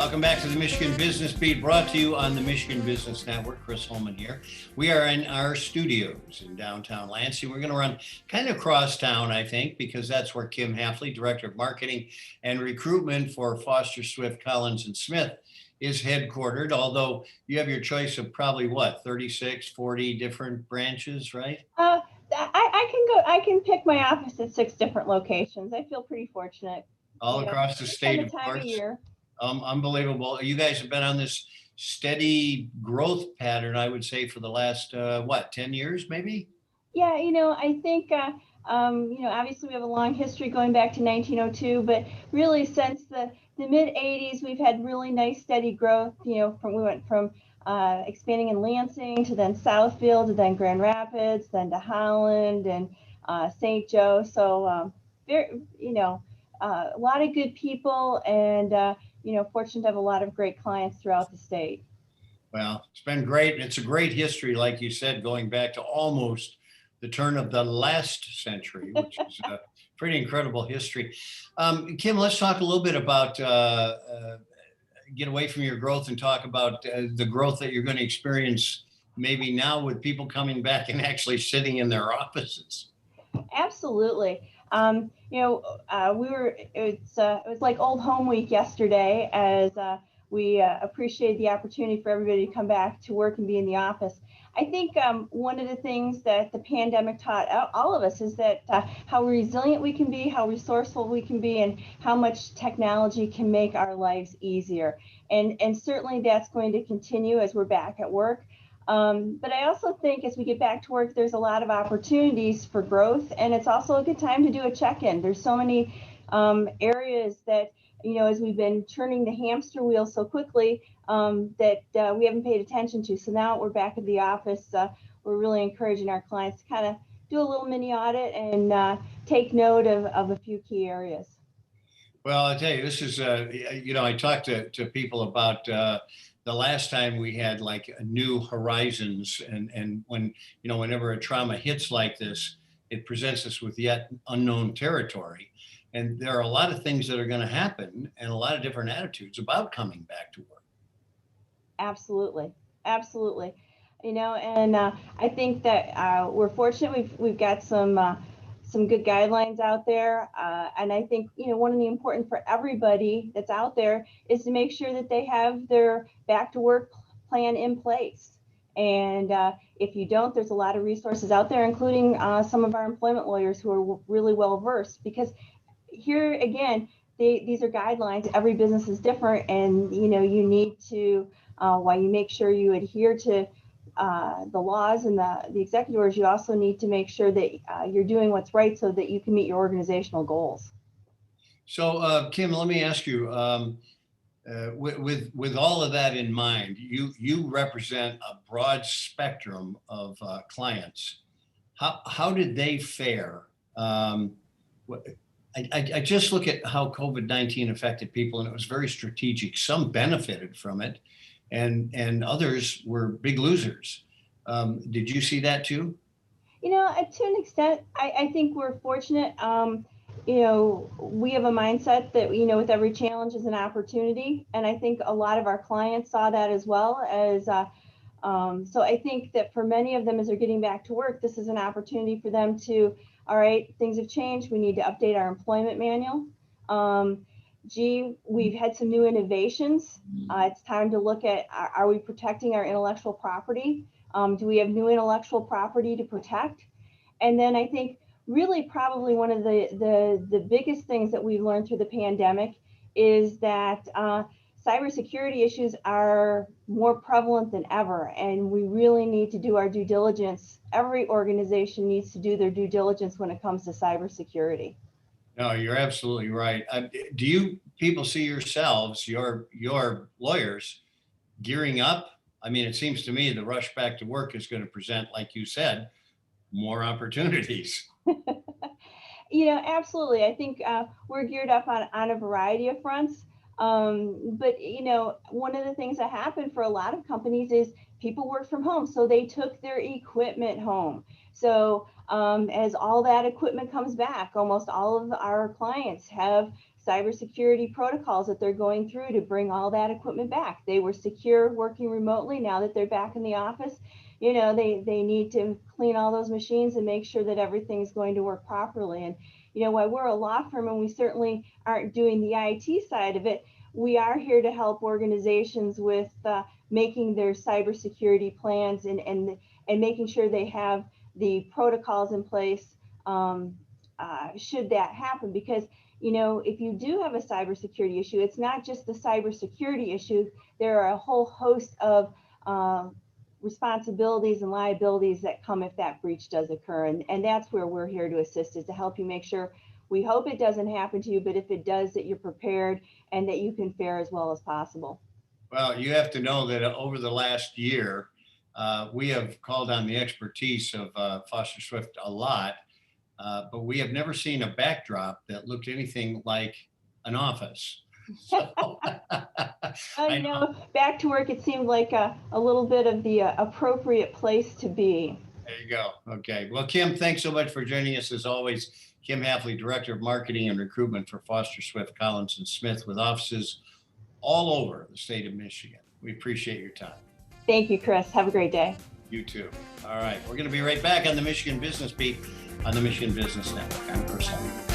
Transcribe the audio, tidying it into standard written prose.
Welcome back to the Michigan Business Beat, brought to you on the Michigan Business Network. Chris Holman here. We are in our studios in downtown Lansing. We're going to run kind of cross town, I think, because that's where Kim Hafley, Director of Marketing and Recruitment for Foster, Swift, Collins, and Smith, is headquartered, although you have your choice of probably, 36, 40 different branches, right? I can pick my office at 6 different locations. I feel pretty fortunate. All across the state, of course. Unbelievable. You guys have been on this steady growth pattern, I would say, for the last, 10 years, maybe? Yeah, I think, obviously we have a long history going back to 1902, but really since the mid 80s, we've had really nice steady growth. We went from expanding in Lansing to then Southfield to then Grand Rapids, then to Holland and St. Joe. So, a lot of good people and, fortunate to have a lot of great clients throughout the state. Well, it's been great. It's a great history, like you said, going back to almost the turn of the last century, which is a pretty incredible history. Kim, let's talk a little bit about, get away from your growth and talk about the growth that you're going to experience maybe now with people coming back and actually sitting in their offices. Absolutely. It was like old home week yesterday as we appreciate the opportunity for everybody to come back to work and be in the office. I think one of the things that the pandemic taught all of us is that how resilient we can be, how resourceful we can be, and how much technology can make our lives easier. And certainly that's going to continue as we're back at work. But I also think as we get back to work, there's a lot of opportunities for growth, and it's also a good time to do a check-in. There's so many areas that, as we've been turning the hamster wheel so quickly that we haven't paid attention to. So now we're back at the office. We're really encouraging our clients to kind of do a little mini audit and take note of a few key areas. Well, I'll tell you, this is, I talked to people about the last time we had like new horizons and when, whenever a trauma hits like this, it presents us with yet unknown territory. And there are a lot of things that are going to happen and a lot of different attitudes about coming back to work. Absolutely. Absolutely. And I think that we're fortunate. We've got some good guidelines out there. And I think, one of the important for everybody that's out there is to make sure that they have their back to work plan in place. And if you don't, there's a lot of resources out there, including some of our employment lawyers who are really well versed, because here again, these are guidelines. Every business is different. And, you need to, while you make sure you adhere to the laws and the executive orders, you also need to make sure that you're doing what's right so that you can meet your organizational goals. So, Kim, let me ask you, with all of that in mind, you represent a broad spectrum of clients. How did they fare? I just look at how COVID-19 affected people, and it was very strategic. Some benefited from it, and others were big losers. Did you see that too? To an extent, I think we're fortunate. We have a mindset that, with every challenge is an opportunity. And I think a lot of our clients saw that as well as, so I think that for many of them, as they're getting back to work, this is an opportunity for them to, all right, things have changed. We need to update our employment manual. We've had some new innovations. It's time to look at, are we protecting our intellectual property? Do we have new intellectual property to protect? And then I think really probably one of the biggest things that we've learned through the pandemic is that cybersecurity issues are more prevalent than ever, and we really need to do our due diligence. Every organization needs to do their due diligence when it comes to cybersecurity. No, you're absolutely right. Do you people see yourselves, your lawyers, gearing up? I mean, it seems to me the rush back to work is going to present, like you said, more opportunities. Absolutely. I think we're geared up on a variety of fronts. But, one of the things that happened for a lot of companies is people work from home. So they took their equipment home. So as all that equipment comes back, almost all of our clients have cybersecurity protocols that they're going through to bring all that equipment back. They were secure working remotely. Now that they're back in the office, they need to clean all those machines and make sure that everything's going to work properly. And while we're a law firm and we certainly aren't doing the IT side of it, we are here to help organizations with making their cybersecurity plans and making sure they have the protocols in place should that happen. Because if you do have a cybersecurity issue, it's not just the cybersecurity issue. There are a whole host of responsibilities and liabilities that come if that breach does occur. And that's where we're here to assist, is to help you make sure, we hope it doesn't happen to you, but if it does, that you're prepared and that you can fare as well as possible. Well, you have to know that over the last year, we have called on the expertise of Foster Swift a lot, but we have never seen a backdrop that looked anything like an office. So, back to work, it seemed like a little bit of the appropriate place to be. There you go. Okay. Well, Kim, thanks so much for joining us as always. Kim Hafley, Director of Marketing and Recruitment for Foster Swift, Collins & Smith, with offices all over the state of Michigan. We appreciate your time. Thank you, Chris. Have a great day. You too. All right. We're going to be right back on the Michigan Business Beat on the Michigan Business Network. I'm Chris Holman.